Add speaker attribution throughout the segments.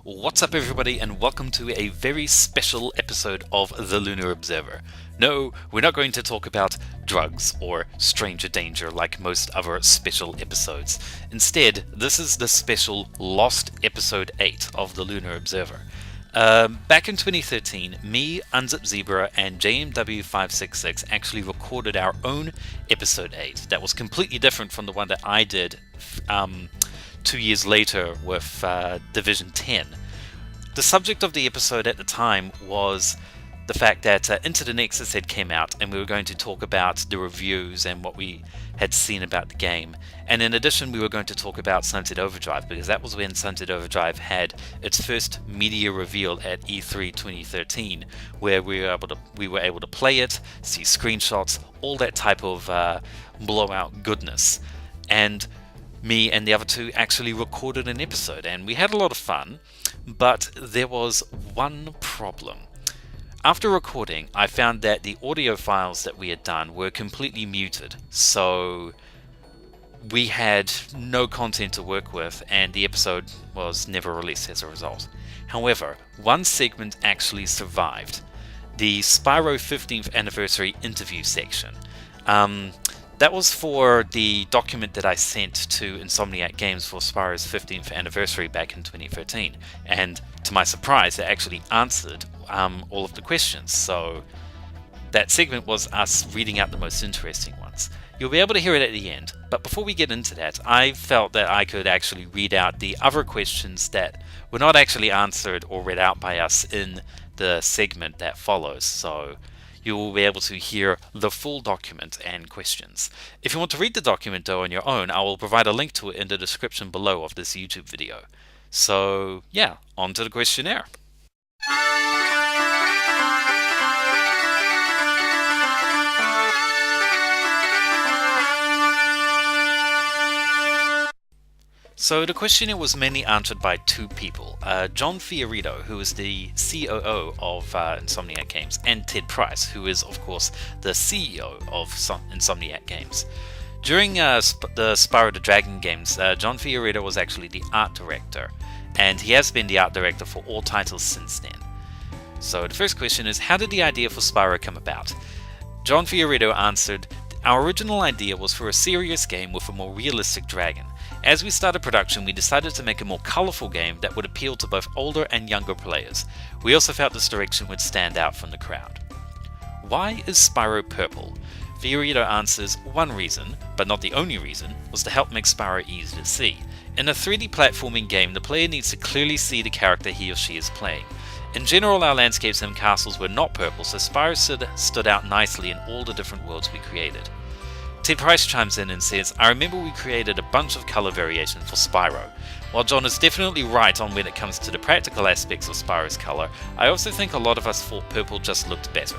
Speaker 1: What's up everybody, and welcome to a very special episode of the Lunar Observer. No, we're not going to talk about drugs or stranger danger like most other special episodes. Instead, this is the special Lost Episode 8 of the Lunar Observer. Back in 2013, me, Unzipped Zebra, and JMW566 actually recorded our own Episode 8 that was completely different from the one that I did 2 years later with Division 10. The subject of the episode at the time was the fact that Into the Nexus had came out, and we were going to talk about the reviews and what we had seen about the game. And in addition, we were going to talk about Sunset Overdrive, because that was when Sunset Overdrive had its first media reveal at E3 2013, where we were able to play it, see screenshots, all that type of blowout goodness. And me and the other two actually recorded an episode, and we had a lot of fun, but there was one problem. After recording, I found that the audio files that we had done were completely muted, so we had no content to work with, and the episode was never released as a result. However, one segment actually survived, the Spyro 15th anniversary interview section. That was for the document that I sent to Insomniac Games for Spyro's 15th anniversary back in 2013, and to my surprise, they actually answered all of the questions, so that segment was us reading out the most interesting ones. You'll be able to hear it at the end, but before we get into that, I felt that I could actually read out the other questions that were not actually answered or read out by us in the segment that follows, so you will be able to hear the full document and questions. If you want to read the document though on your own, I will provide a link to it in the description below of this YouTube video. So yeah, on to the questionnaire. So the questionnaire was mainly answered by two people, John Fiorito, who is the COO of Insomniac Games, and Ted Price, who is of course the CEO of Insomniac Games. During the Spyro the Dragon games, John Fiorito was actually the art director, and he has been the art director for all titles since then. So the first question is, how did the idea for Spyro come about? John Fiorito answered, our original idea was for a serious game with a more realistic dragon. As we started production, we decided to make a more colourful game that would appeal to both older and younger players. We also felt this direction would stand out from the crowd. Why is Spyro purple? Fiorito answers, one reason, but not the only reason, was to help make Spyro easy to see. In a 3D platforming game, the player needs to clearly see the character he or she is playing. In general, our landscapes and castles were not purple, so Spyro stood out nicely in all the different worlds we created. Ted Price chimes in and says, I remember we created a bunch of colour variations for Spyro. While John is definitely right on when it comes to the practical aspects of Spyro's colour, I also think a lot of us thought purple just looked better.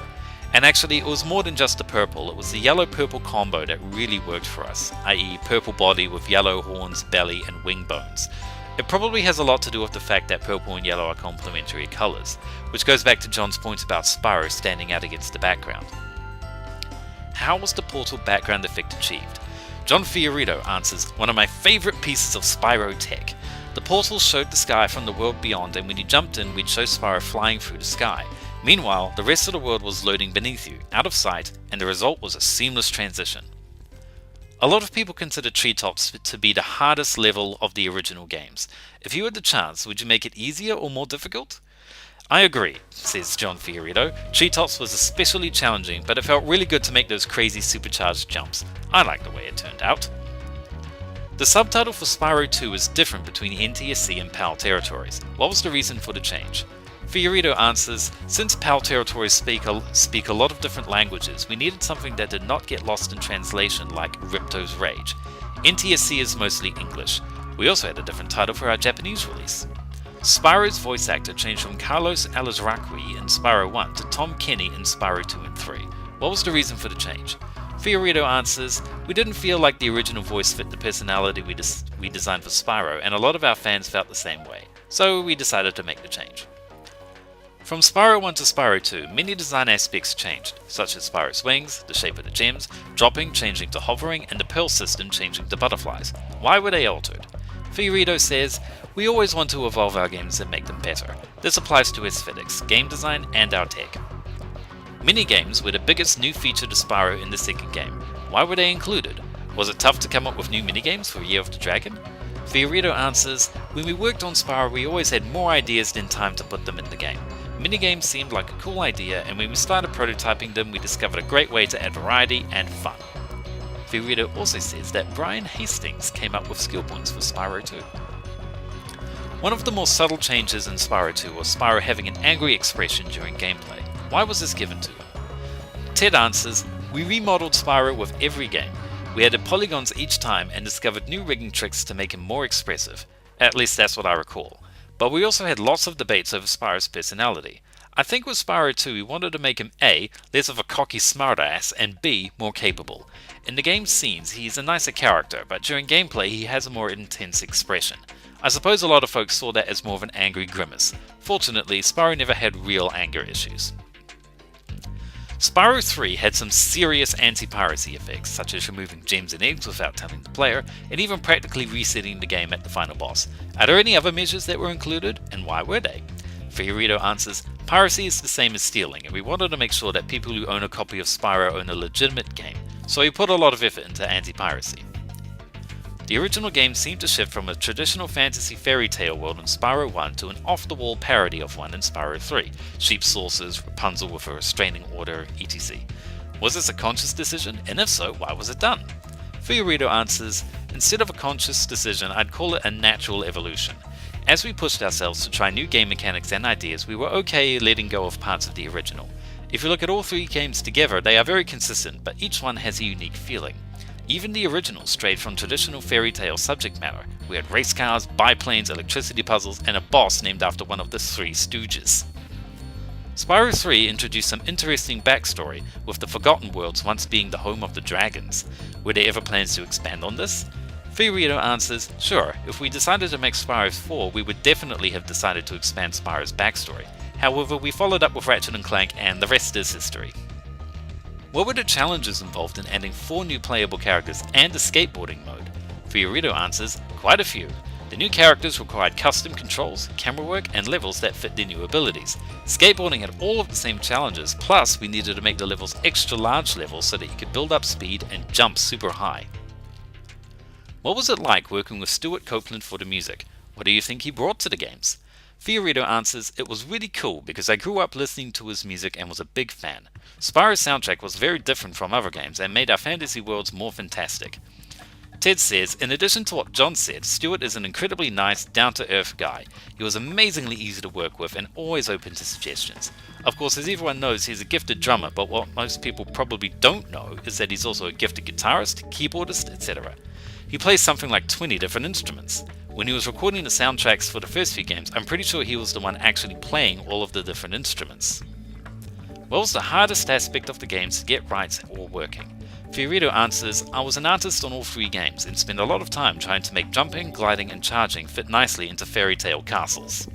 Speaker 1: And actually, it was more than just the purple, it was the yellow-purple combo that really worked for us, i.e. purple body with yellow horns, belly and wing bones. It probably has a lot to do with the fact that purple and yellow are complementary colours, which goes back to John's point about Spyro standing out against the background. How was the portal background effect achieved? John Fiorito answers, one of my favourite pieces of Spyro tech. The portal showed the sky from the world beyond, and when you jumped in, we'd show Spyro flying through the sky. Meanwhile, the rest of the world was loading beneath you, out of sight, and the result was a seamless transition. A lot of people consider Treetops to be the hardest level of the original games. If you had the chance, would you make it easier or more difficult? I agree, says John Fiorito. Treetops was especially challenging, but it felt really good to make those crazy supercharged jumps. I like the way it turned out. The subtitle for Spyro 2 is different between NTSC and PAL territories. What was the reason for the change? Fiorito answers, since PAL territories speak a lot of different languages, we needed something that did not get lost in translation like Ripto's Rage. NTSC is mostly English. We also had a different title for our Japanese release. Spyro's voice actor changed from Carlos Alazraqui in Spyro 1 to Tom Kenny in Spyro 2 and 3. What was the reason for the change? Fiorito answers, we didn't feel like the original voice fit the personality we designed for Spyro, and a lot of our fans felt the same way, so we decided to make the change. From Spyro 1 to Spyro 2, many design aspects changed, such as Spyro's wings, the shape of the gems, dropping changing to hovering, and the pearl system changing to butterflies. Why were they altered? Fiorito says, "We always want to evolve our games and make them better. This applies to aesthetics, game design, and our tech. Minigames were the biggest new feature to Spyro in the second game. Why were they included? Was it tough to come up with new minigames for Year of the Dragon?" Fiorito answers, "When we worked on Spyro, we always had more ideas than time to put them in the game. Minigames seemed like a cool idea, and when we started prototyping them, we discovered a great way to add variety and fun." Fiorito also says that Brian Hastings came up with skill points for Spyro 2. One of the more subtle changes in Spyro 2 was Spyro having an angry expression during gameplay. Why was this given to him? Ted answers, "We remodeled Spyro with every game. We added polygons each time and discovered new rigging tricks to make him more expressive. At least that's what I recall. But we also had lots of debates over Spyro's personality. I think with Spyro 2 we wanted to make him A, less of a cocky smartass, and B, more capable. In the game scenes he is a nicer character, but during gameplay he has a more intense expression. I suppose a lot of folks saw that as more of an angry grimace. Fortunately, Spyro never had real anger issues." Spyro 3 had some serious anti-piracy effects, such as removing gems and eggs without telling the player, and even practically resetting the game at the final boss. Are there any other measures that were included, and why were they? Fiorito answers, "Piracy is the same as stealing, and we wanted to make sure that people who own a copy of Spyro own a legitimate game, so we put a lot of effort into anti-piracy." The original game seemed to shift from a traditional fantasy fairy tale world in Spyro 1 to an off-the-wall parody of one in Spyro 3, sheep saucers, Rapunzel with a restraining order, etc. Was this a conscious decision, and if so, why was it done? Fiorito answers, "Instead of a conscious decision, I'd call it a natural evolution. As we pushed ourselves to try new game mechanics and ideas, we were okay letting go of parts of the original. If you look at all three games together, they are very consistent, but each one has a unique feeling. Even the original strayed from traditional fairy tale subject matter. We had race cars, biplanes, electricity puzzles, and a boss named after one of the Three Stooges." Spyro 3 introduced some interesting backstory, with the Forgotten Worlds once being the home of the dragons. Were there ever plans to expand on this? Fiorito answers, "Sure, if we decided to make Spyro 4, we would definitely have decided to expand Spyro's backstory. However, we followed up with Ratchet & Clank, and the rest is history." What were the challenges involved in adding 4 new playable characters and a skateboarding mode? Fiorito answers, "Quite a few. The new characters required custom controls, camera work, and levels that fit their new abilities. Skateboarding had all of the same challenges, plus we needed to make the levels extra large levels so that you could build up speed and jump super high." What was it like working with Stuart Copeland for the music? What do you think he brought to the games? Fiorito answers, "It was really cool because I grew up listening to his music and was a big fan. Spyro's soundtrack was very different from other games and made our fantasy worlds more fantastic." Ted says, "In addition to what John said, Stuart is an incredibly nice, down-to-earth guy. He was amazingly easy to work with and always open to suggestions. Of course, as everyone knows, he's a gifted drummer, but what most people probably don't know is that he's also a gifted guitarist, keyboardist, etc. He plays something like 20 different instruments. When he was recording the soundtracks for the first few games, I'm pretty sure he was the one actually playing all of the different instruments." What was the hardest aspect of the games to get right or working? Fiorito answers, "I was an artist on all 3 games and spent a lot of time trying to make jumping, gliding, and charging fit nicely into fairy tale castles."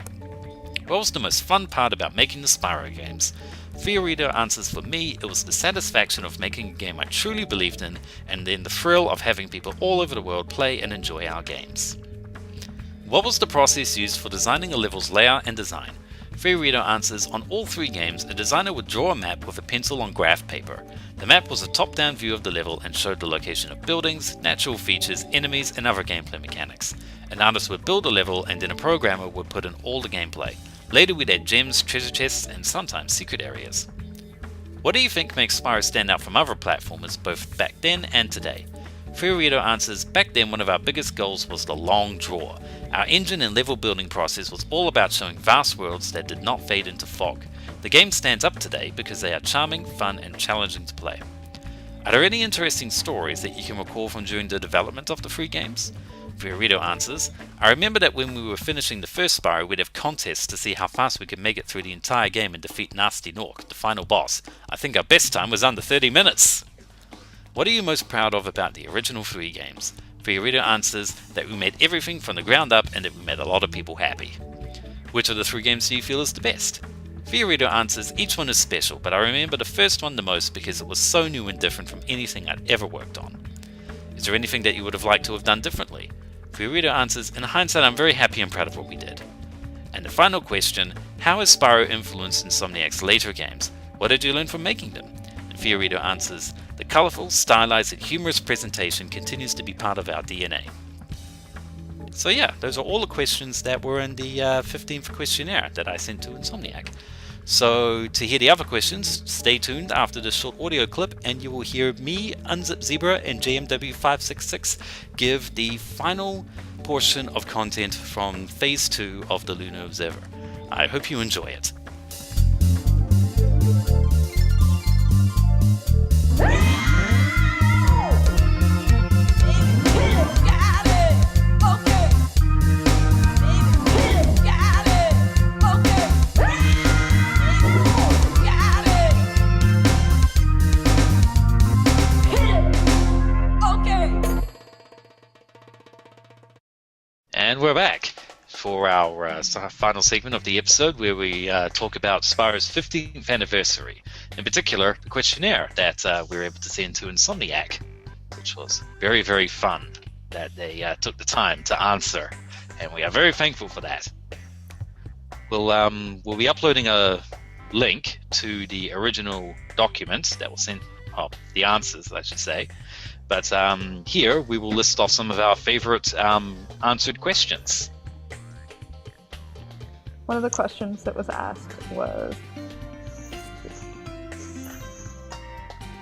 Speaker 1: What was the most fun part about making the Spyro games? Fiorito answers, "For me, it was the satisfaction of making a game I truly believed in, and then the thrill of having people all over the world play and enjoy our games." What was the process used for designing a level's layout and design? Fiorito answers, "On all 3 games, a designer would draw a map with a pencil on graph paper. The map was a top-down view of the level and showed the location of buildings, natural features, enemies, and other gameplay mechanics. An artist would build a level and then a programmer would put in all the gameplay. Later we'd add gems, treasure chests, and sometimes secret areas." What do you think makes Spyro stand out from other platformers both back then and today? Fiorito answers, "Back then one of our biggest goals was the long draw. Our engine and level building process was all about showing vast worlds that did not fade into fog. The game stands up today because they are charming, fun, and challenging to play." Are there any interesting stories that you can recall from during the development of the 3 games? Fiorito answers, "I remember that when we were finishing the first Spyro, we'd have contests to see how fast we could make it through the entire game and defeat Nasty Nork, the final boss. I think our best time was under 30 minutes. What are you most proud of about the original 3 games? Fiorito answers that we made everything from the ground up and that we made a lot of people happy. Which of the 3 games do you feel is the best? Fiorito answers, "Each one is special, but I remember the first one the most because it was so new and different from anything I'd ever worked on." Is there anything that you would have liked to have done differently? Fiorito answers, in hindsight, I'm very happy and proud of what we did. And the final question, how has Spyro influenced Insomniac's later games? What did you learn from making them? And Fiorito answers, the colourful, stylized, and humorous presentation continues to be part of our DNA. So yeah, those are all the questions that were in the 15th questionnaire that I sent to Insomniac. So to hear the other questions, stay tuned after this short audio clip and you will hear me, Unzipped Zebra, and JMW566 give the final portion of content from Phase 2 of the Lunar Observer. I hope you enjoy it. And we're back for our final segment of the episode where we talk about Spyro's 15th anniversary. In particular, the questionnaire that we were able to send to Insomniac, which was very, very fun that they took the time to answer. And we are very thankful for that. We'll be uploading a link to the original documents that were sent, the answers, I should say. But here we will list off some of our favorite answered questions.
Speaker 2: One of the questions that was asked was,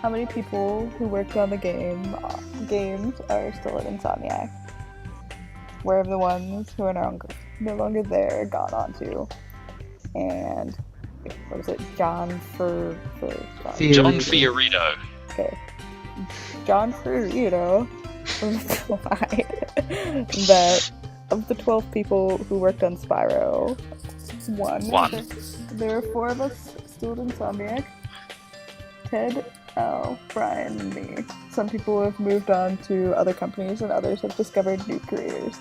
Speaker 2: how many people who worked on the games are still at Insomniac? Where have the ones who are no longer there gone on to? And what was it? John
Speaker 1: Fiorito.
Speaker 2: Okay. John Fiorito replied that of the 12 people who worked on Spyro, one. There were 4 of us still at Insomniac. Ted, Al, Brian, and me. Some people have moved on to other companies and others have discovered new careers.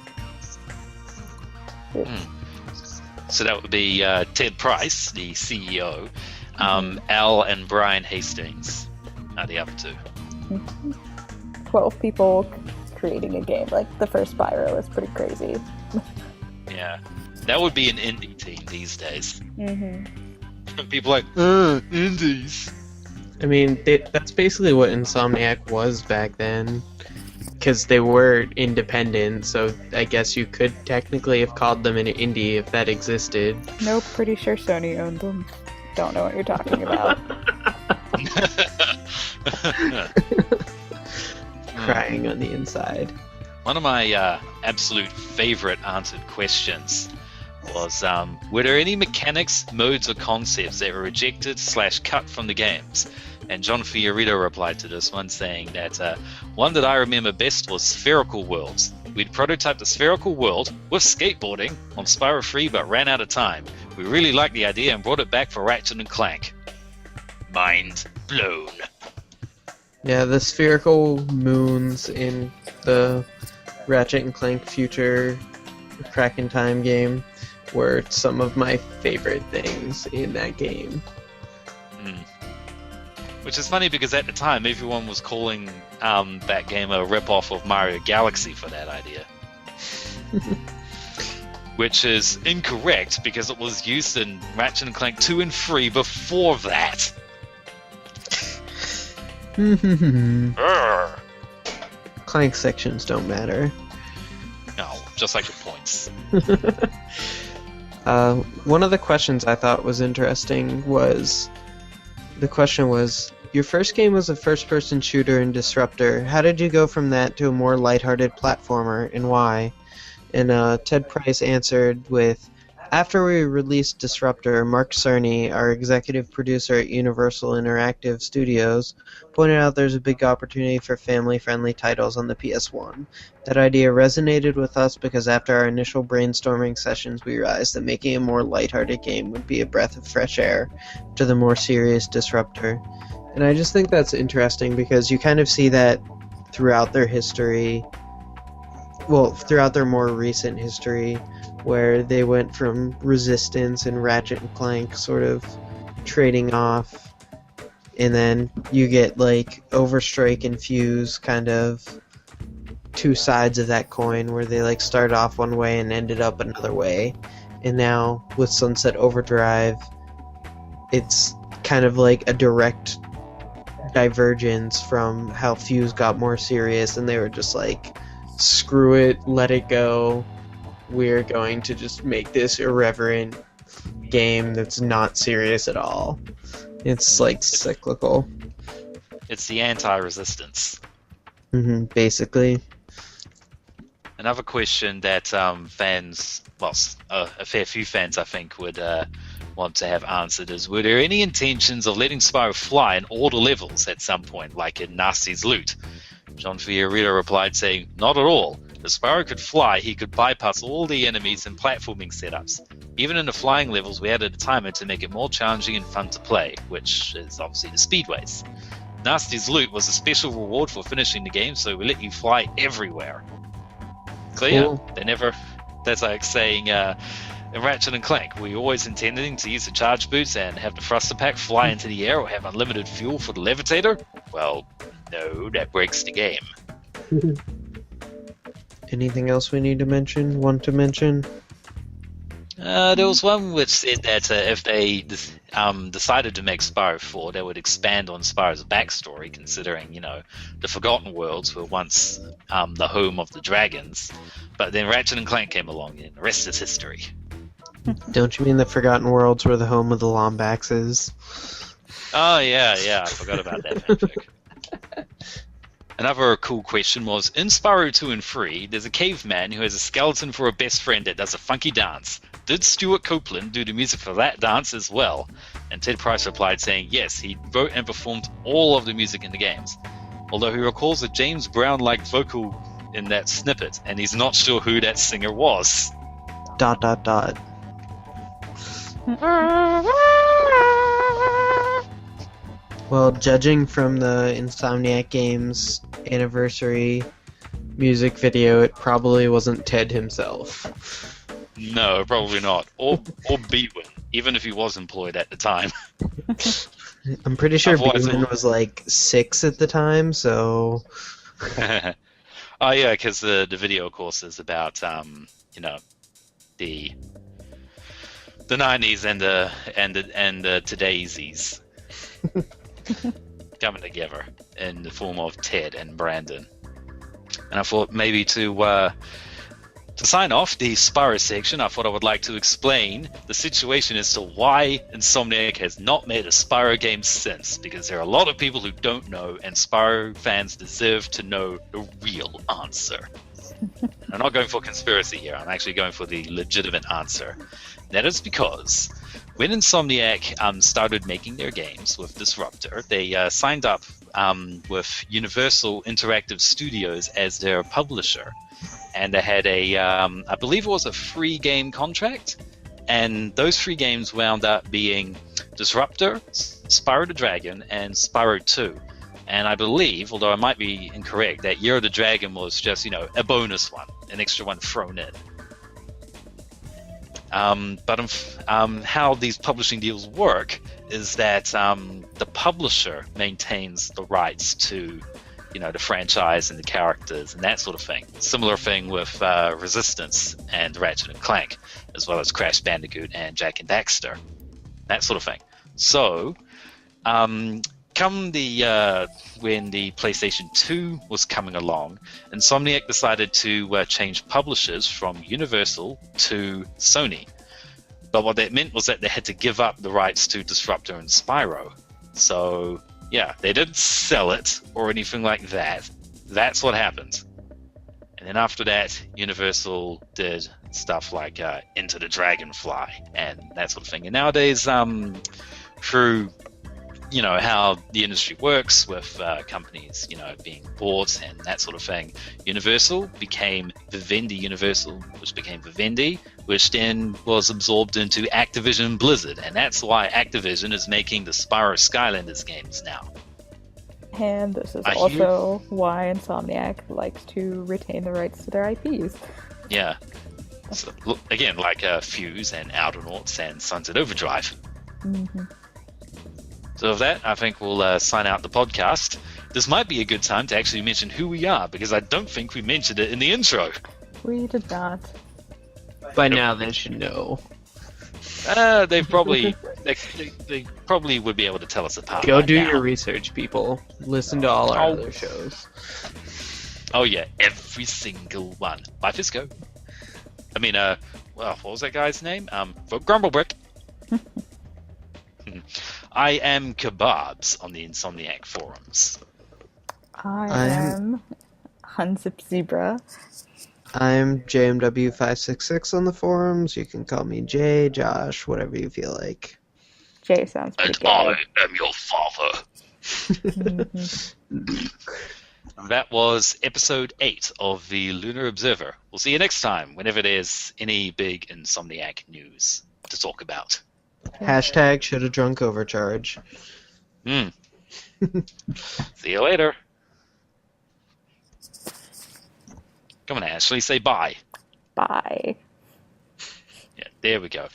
Speaker 1: So that would be Ted Price, the CEO. Al and Brian Hastings are the other 2.
Speaker 2: 12 people creating a game. Like, the first Spyro is pretty crazy.
Speaker 1: Yeah. That would be an indie team these days. People like, indies.
Speaker 3: I mean, that's basically what Insomniac was back then. Because they were independent, so I guess you could technically have called them an indie if that existed.
Speaker 2: Nope, pretty sure Sony owned them. Don't know what you're talking about.
Speaker 3: Crying on the inside.
Speaker 1: One of my absolute favorite answered questions was, were there any mechanics, modes, or concepts that were rejected/cut from the games? And John Fiorito replied to this one saying that one that I remember best was spherical worlds. We'd prototyped a spherical world with skateboarding on Spyro 3 but ran out of time. We really liked the idea and brought it back for Ratchet and Clank. Mind blown.
Speaker 3: Yeah, the spherical moons in the Ratchet and Clank Future Crack in Time game were some of my favorite things in that game.
Speaker 1: Which is funny because at the time everyone was calling that game a rip-off of Mario Galaxy for that idea. Which is incorrect because it was used in Ratchet and Clank 2 and 3 before that.
Speaker 3: Clank sections don't matter.
Speaker 1: No, just like the points.
Speaker 3: One of the questions I thought was interesting was, the question was, your first game was a first-person shooter and Disruptor. How did you go from that to a more lighthearted platformer, and why? And Ted Price answered with, after we released Disruptor, Mark Cerny, our executive producer at Universal Interactive Studios, pointed out there's a big opportunity for family-friendly titles on the PS1. That idea resonated with us because after our initial brainstorming sessions, we realized that making a more lighthearted game would be a breath of fresh air to the more serious Disruptor. And I just think that's interesting because you kind of see that throughout their history, well, throughout their more recent history, where they went from Resistance and Ratchet and Clank sort of trading off, and then you get like Overstrike and Fuse kind of two sides of that coin, where they like started off one way and ended up another way. And now with Sunset Overdrive, it's kind of like a direct divergence from how Fuse got more serious, and they were just like, screw it, let it go. We're going to just make this irreverent game that's not serious at all. It's like cyclical.
Speaker 1: It's the anti-resistance.
Speaker 3: Basically.
Speaker 1: Another question that fans, well, a fair few fans I think would want to have answered is, were there any intentions of letting Spyro fly in all the levels at some point, like in Nasty's Loot? John Fiorito replied saying, not at all. If Spyro could fly, he could bypass all the enemies and platforming setups. Even in the flying levels, we added a timer to make it more challenging and fun to play, which is obviously the speedways. Nasty's Loot was a special reward for finishing the game, so we let you fly everywhere. So
Speaker 3: Cool.
Speaker 1: yeah, they never, that's like saying, in Ratchet and Clank, were you always intending to use the charge boots and have the thruster pack fly into the air or have unlimited fuel for the levitator? Well, no, that breaks the game.
Speaker 3: Anything else we need to mention? Want to mention?
Speaker 1: There was one which said that if they decided to make Spyro 4, they would expand on Spyro's backstory, considering, the Forgotten Worlds were once the home of the dragons. But then Ratchet and Clank came along, and the rest is history.
Speaker 3: Don't you mean the Forgotten Worlds were the home of the Lombaxes?
Speaker 1: Oh, yeah, I forgot about that fanfic. Another cool question was, in Spyro 2 and 3, there's a caveman who has a skeleton for a best friend that does a funky dance. Did Stuart Copeland do the music for that dance as well? And Ted Price replied saying, yes, he wrote and performed all of the music in the games. Although he recalls a James Brown-like vocal in that snippet, and he's not sure who that singer was. ...
Speaker 3: Well, judging from the Insomniac Games anniversary music video, it probably wasn't Ted himself.
Speaker 1: No, probably not. Or Beatwin, even if he was employed at the time.
Speaker 3: I'm pretty sure
Speaker 1: Otherwise
Speaker 3: Beatman was like 6 at the time, so...
Speaker 1: Oh yeah, because the video, of course, is about the 90s and the todaysies coming together in the form of Ted and Brandon. And I thought maybe to sign off the Spyro section, I thought I would like to explain the situation as to why Insomniac has not made a Spyro game since, because there are a lot of people who don't know, and Spyro fans deserve to know the real answer. I'm not going for conspiracy here, I'm actually going for the legitimate answer. That is because when Insomniac started making their games with Disruptor, they signed up with Universal Interactive Studios as their publisher. And they had I believe it was a free game contract. And those 3 games wound up being Disruptor, Spyro the Dragon, and Spyro 2. And I believe, although I might be incorrect, that Year of the Dragon was just, a bonus one, an extra one thrown in. But how these publishing deals work is that the publisher maintains the rights to, the franchise and the characters and that sort of thing. Similar thing with Resistance and Ratchet and Clank, as well as Crash Bandicoot and Jak and Daxter, that sort of thing. So, come when the PlayStation 2 was coming along, Insomniac decided to change publishers from Universal to Sony. But what that meant was that they had to give up the rights to Disruptor and Spyro. So, yeah, they didn't sell it or anything like that. That's what happened. And then after that, Universal did stuff like Into the Dragonfly and that sort of thing. And nowadays, through how the industry works with companies, being bought and that sort of thing, Universal became Vivendi Universal, which became Vivendi, which then was absorbed into Activision Blizzard, and that's why Activision is making the Spyro Skylanders games now.
Speaker 2: And this is also why Insomniac likes to retain the rights to their IPs.
Speaker 1: Yeah. So, again, like Fuse and Outernauts and Sunset Overdrive.
Speaker 2: Mm-hmm.
Speaker 1: So with that, I think we'll sign out the podcast. this might be a good time to actually mention who we are, because I don't think we mentioned it in the intro.
Speaker 2: We did not.
Speaker 3: By now they should know.
Speaker 1: They probably they probably would be able to tell us apart.
Speaker 3: Go
Speaker 1: right
Speaker 3: do
Speaker 1: now.
Speaker 3: your research, people. Listen to all our other shows.
Speaker 1: Oh yeah, every single one. By Fisco. I mean, well, what was that guy's name? Grumblebrick. I am Kebabs on the Insomniac forums.
Speaker 2: I am Unzipped Zebra.
Speaker 3: I'm JMW566 on the forums. You can call me Jay, Josh, whatever you feel like.
Speaker 2: Jay sounds pretty
Speaker 1: And
Speaker 2: gay.
Speaker 1: I am your father. That was episode 8 of the Lunar Observer. We'll see you next time, whenever there's any big Insomniac news to talk about.
Speaker 3: Hashtag should have drunk overcharge.
Speaker 1: See you later. Come on, Ashley, say bye.
Speaker 2: Bye.
Speaker 1: Yeah, there we go.